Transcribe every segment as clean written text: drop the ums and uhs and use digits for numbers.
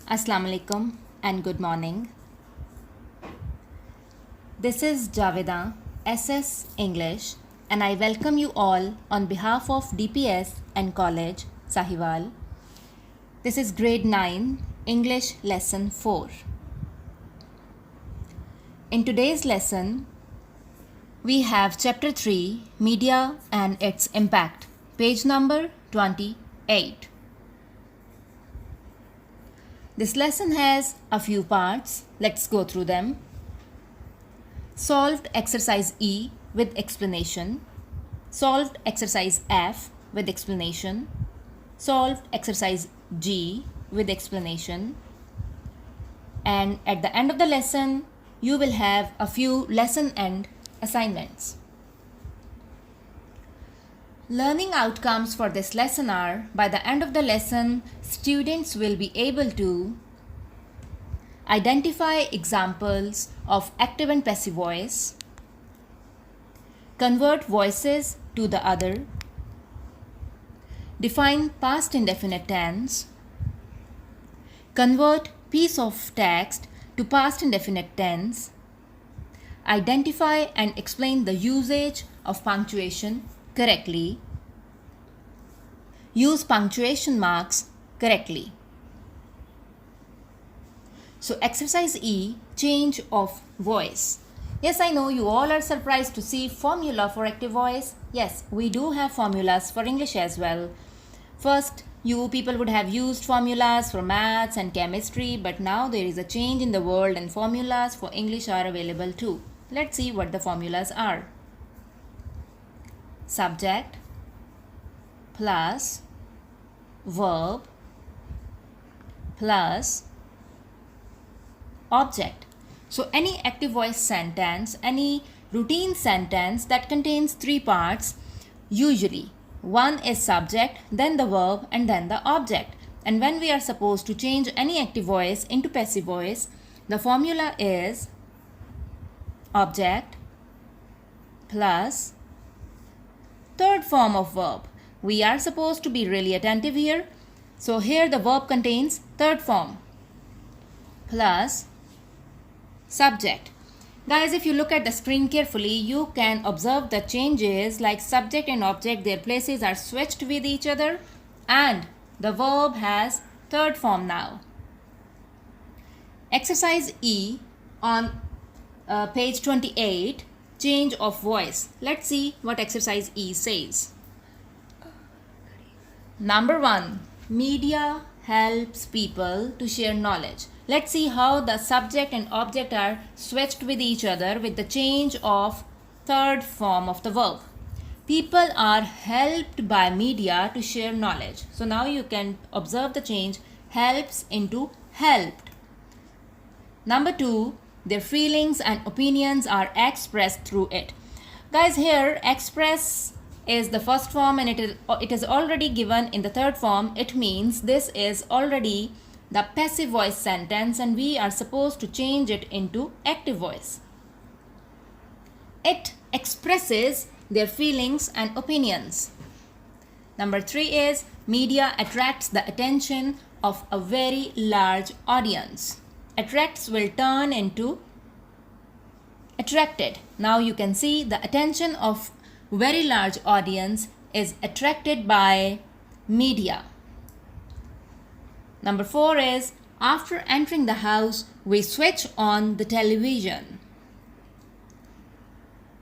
Assalamu alaikum and good morning. This is Javidan SS English and I welcome you all on behalf of DPS and College Sahiwal. This is grade 9 English lesson 4. In today's lesson we have chapter 3 Media and its Impact, page number 28. This lesson has a few parts. Let's go through them. Solved exercise E with explanation. Solved exercise F with explanation. Solved exercise G with explanation. And at the end of the lesson, you will have a few lesson end assignments. Learning outcomes for this lesson are, by the end of the lesson, students will be able to identify examples of active and passive voice, convert voices to the other, define past indefinite tense, convert piece of text to past indefinite tense, identify and explain the usage of punctuation correctly, use punctuation marks correctly. So exercise E, change of voice. Yes, I know you all are surprised to see formula for active voice. Yes, we do have formulas for English as well. First, you people would have used formulas for maths and chemistry, but now there is a change in the world and formulas for English are available too. Let's see what the formulas are. Subject plus verb plus object. So any active voice sentence, any routine sentence that contains three parts, usually one is subject, then the verb and then the object. And when we are supposed to change any active voice into passive voice, the formula is object plus third form of verb. We are supposed to be really attentive here. So here the verb contains third form plus subject. Guys, if you look at the screen carefully, you can observe the changes like subject and object, their places are switched with each other and the verb has third form now. Exercise E on page 28. Change of voice. Let's see what exercise E says. Number 1. Media helps people to share knowledge. Let's see how the subject and object are switched with each other with the change of third form of the verb. People are helped by media to share knowledge. So now you can observe the change, helps into helped. Number 2. Their feelings and opinions are expressed through it. Guys, here express is the first form and it is already given in the third form. It means this is already the passive voice sentence and we are supposed to change it into active voice. It expresses their feelings and opinions. Number 3 is media attracts the attention of a very large audience. Attracts will turn into attracted. Now you can see the attention of very large audience is attracted by media. Number 4 is after entering the house, we switch on the television.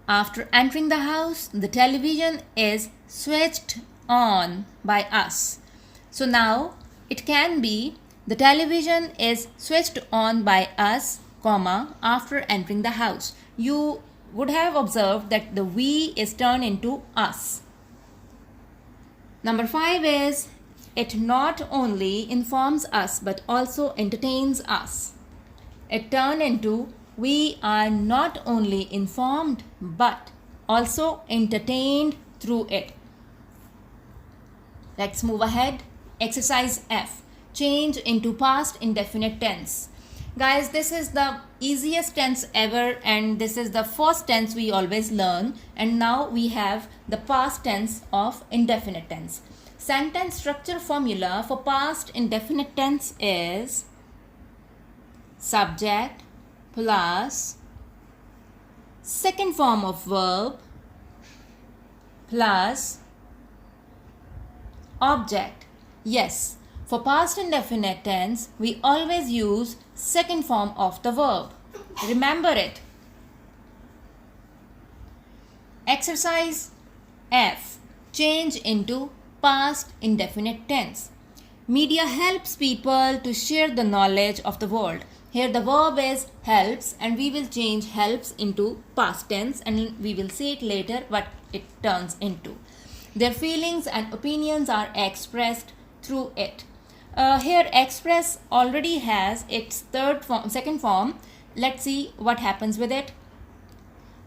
After entering the house, the television is switched on by us. So now it can be the television is switched on by us, comma, after entering the house. You would have observed that the we is turned into us. Number 5 is it not only informs us but also entertains us. It turned into we are not only informed but also entertained through it. Let's move ahead. Exercise F. Change into past indefinite tense. Guys, this is the easiest tense ever and this is the first tense we always learn, and now we have the past tense of indefinite tense. Sentence structure formula for past indefinite tense is subject plus second form of verb plus object. Yes, for past indefinite tense, we always use second form of the verb. Remember it. Exercise F. Change into past indefinite tense. Media helps people to share the knowledge of the world. Here the verb is helps and we will change helps into past tense and we will see it later what it turns into. Their feelings and opinions are expressed through it. Here express already has its second form. Let's see what happens with it.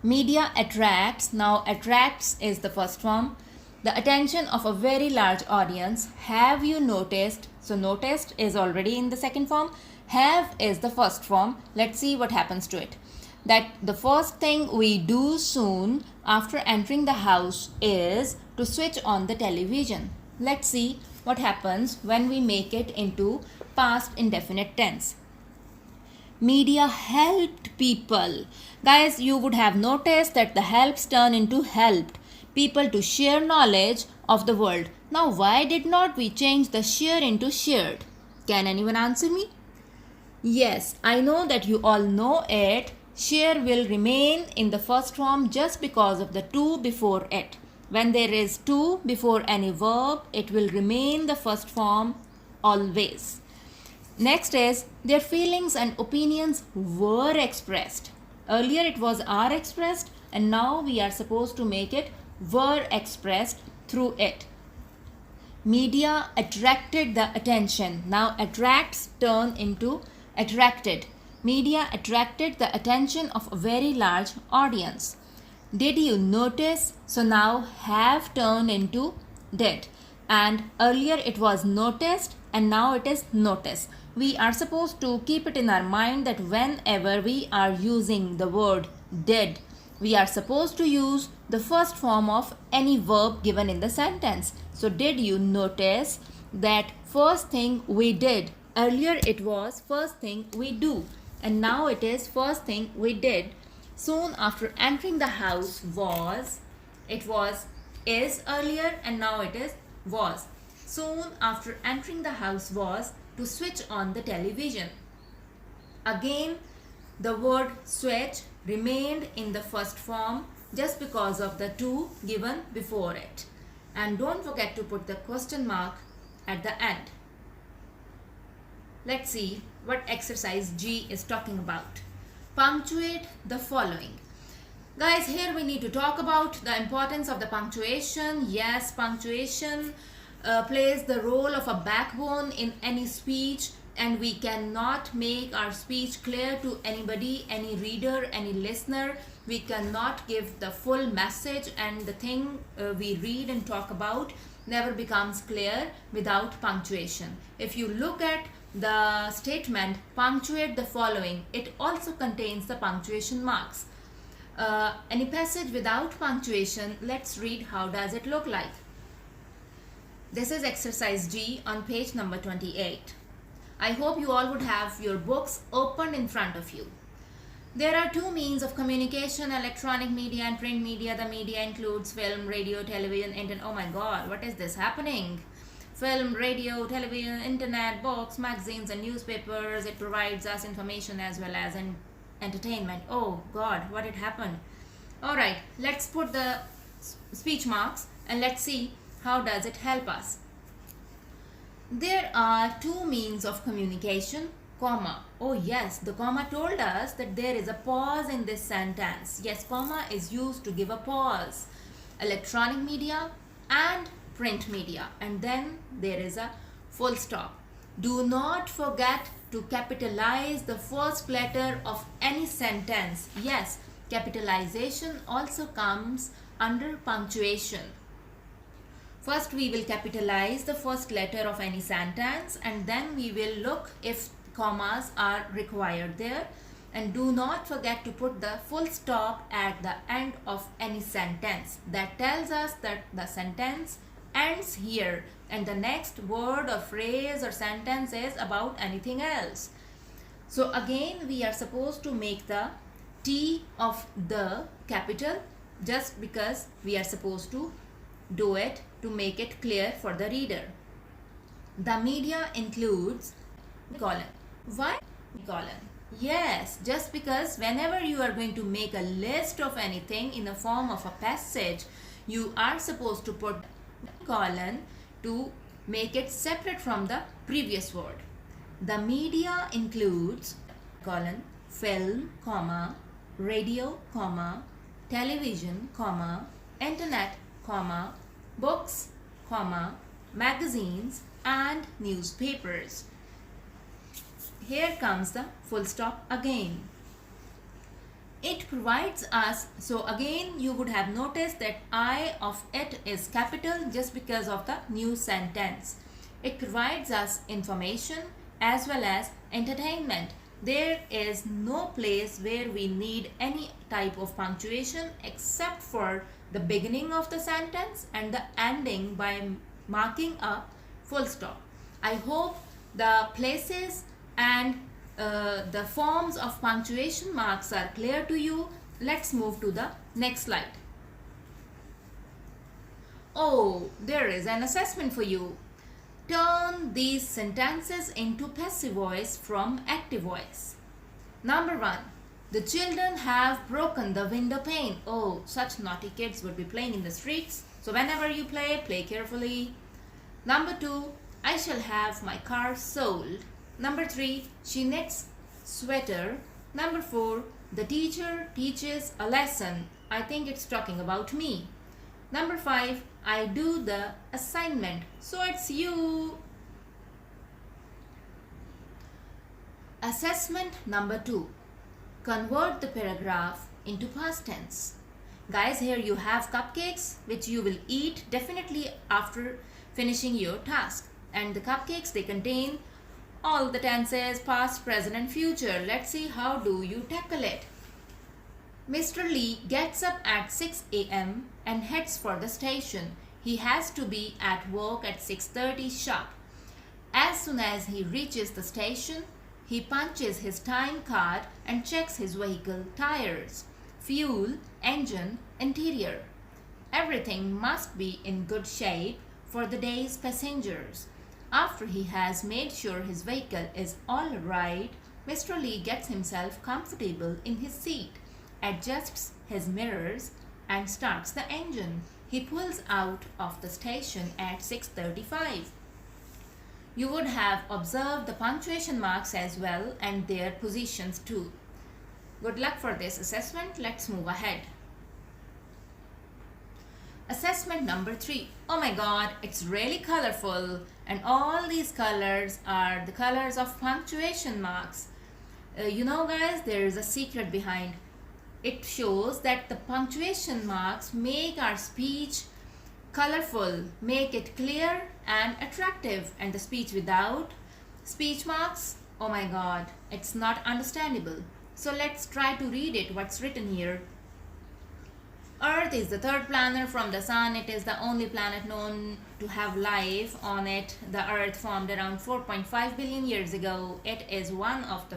Media attracts. Now attracts is the first form. The attention of a very large audience. Have you noticed? So noticed is already in the second form. Have is the first form. Let's see what happens to it. That the first thing we do soon after entering the house is to switch on the television. Let's see what happens when we make it into past indefinite tense. Media helped people. Guys, you would have noticed that the helps turn into helped people to share knowledge of the world. Now, why did not we change the share into shared? Can anyone answer me? Yes, I know that you all know it. Share will remain in the first form just because of the to before it. When there is to before any verb, it will remain the first form always. Next is their feelings and opinions were expressed. Earlier it was are expressed and now we are supposed to make it were expressed through it. Media attracted the attention. Now attracts turn into attracted. Media attracted the attention of a very large audience. Did you notice? So now have turned into did. And earlier it was noticed and now it is notice. We are supposed to keep it in our mind that whenever we are using the word did, we are supposed to use the first form of any verb given in the sentence. So did you notice that first thing we did? Earlier it was first thing we do and now it is first thing we did. Soon after entering the house was, it was is earlier and now it is was. Soon after entering the house was to switch on the television. Again, the word switch remained in the first form just because of the to given before it. And don't forget to put the question mark at the end. Let's see what exercise G is talking about. Punctuate the following. Guys, here we need to talk about the importance of the punctuation. Yes, punctuation plays the role of a backbone in any speech, and we cannot make our speech clear to anybody, any reader, any listener. We cannot give the full message, and the thing we read and talk about never becomes clear without punctuation. If you look at the statement punctuate the following, it also contains the punctuation marks. Any passage without punctuation, let's read how does it look like. This is exercise G on page number 28. I hope you all would have your books open in front of you. There are two means of communication, electronic media and print media. The media includes film, radio, television, internet. Oh my god, what is this happening? Film, radio, television, internet, books, magazines and newspapers. It provides us information as well as entertainment. Oh god, what had happened? Alright, let's put the speech marks and let's see how does it help us. There are two means of communication, comma. Oh yes, the comma told us that there is a pause in this sentence. Yes, comma is used to give a pause. Electronic media and print media, and then there is a full stop. Do not forget to capitalize the first letter of any sentence. Yes, capitalization also comes under punctuation. First we will capitalize the first letter of any sentence and then we will look if commas are required there. And do not forget to put the full stop at the end of any sentence. That tells us that the sentence ends here and the next word or phrase or sentence is about anything else. So again we are supposed to make the T of the capital just because we are supposed to do it to make it clear for the reader. The media includes colon. Why colon? Yes, just because whenever you are going to make a list of anything in the form of a passage, you are supposed to put colon to make it separate from the previous word. The media includes colon, film, comma, radio, comma, television, comma, internet, comma, books, comma, magazines and newspapers. Here comes the full stop again. It provides us, so again you would have noticed that I of it is capital just because of the new sentence. It provides us information as well as entertainment. There is no place where we need any type of punctuation except for the beginning of the sentence and the ending by marking a full stop. I hope the places and the forms of punctuation marks are clear to you. Let's move to the next slide. Oh, there is an assessment for you. Turn these sentences into passive voice from active voice. Number 1. The children have broken the window pane. Oh, such naughty kids would be playing in the streets. So whenever you play, play carefully. Number 2. I shall have my car sold. Number 3. She knits sweater. Number 4. The teacher teaches a lesson. I think it's talking about me. Number 5. I do the assignment. So it's you. Assessment number 2. Convert the paragraph into past tense. Guys, here you have cupcakes which you will eat definitely after finishing your task. And the cupcakes, they contain all the tenses, past, present and future. Let's see how do you tackle it. Mr. Lee gets up at 6 a.m. and heads for the station. He has to be at work at 6:30 sharp. As soon as he reaches the station, he punches his time card and checks his vehicle tires, fuel, engine, interior. Everything must be in good shape for the day's passengers. After he has made sure his vehicle is all right, Mr. Lee gets himself comfortable in his seat, adjusts his mirrors and starts the engine. He pulls out of the station at 6:35. You would have observed the punctuation marks as well and their positions too. Good luck for this assessment. Let's move ahead. Assessment number 3. Oh my god, it's really colorful and all these colors are the colors of punctuation marks. You know guys, there is a secret behind. It shows that the punctuation marks make our speech colorful, make it clear and attractive, and the speech without speech marks, oh my god, it's not understandable. So let's try to read it, what's written here. Earth is the third planet from the Sun. It is the only planet known to have life on it. The Earth formed around 4.5 billion years ago. It is one of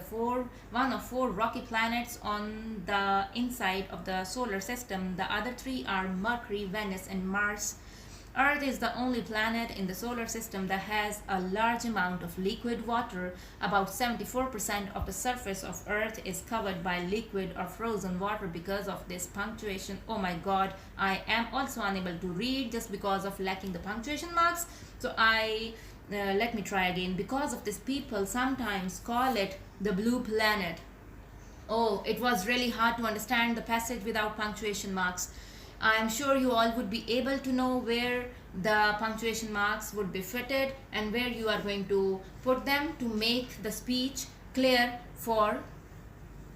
four rocky planets on the inside of the solar system. The other three are Mercury, Venus, and Mars. Earth is the only planet in the solar system that has a large amount of liquid water. About 74% of the surface of Earth is covered by liquid or frozen water. Because of this punctuation, oh my god, I am also unable to read just because of lacking the punctuation marks. So let me try again. Because of this, people sometimes call it the blue planet. Oh, it was really hard to understand the passage without punctuation marks. I'm sure you all would be able to know where the punctuation marks would be fitted and where you are going to put them to make the speech clear for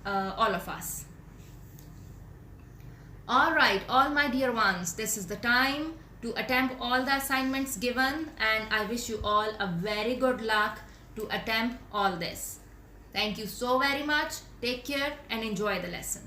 all of us. Alright, all my dear ones, this is the time to attempt all the assignments given, and I wish you all a very good luck to attempt all this. Thank you so very much. Take care and enjoy the lesson.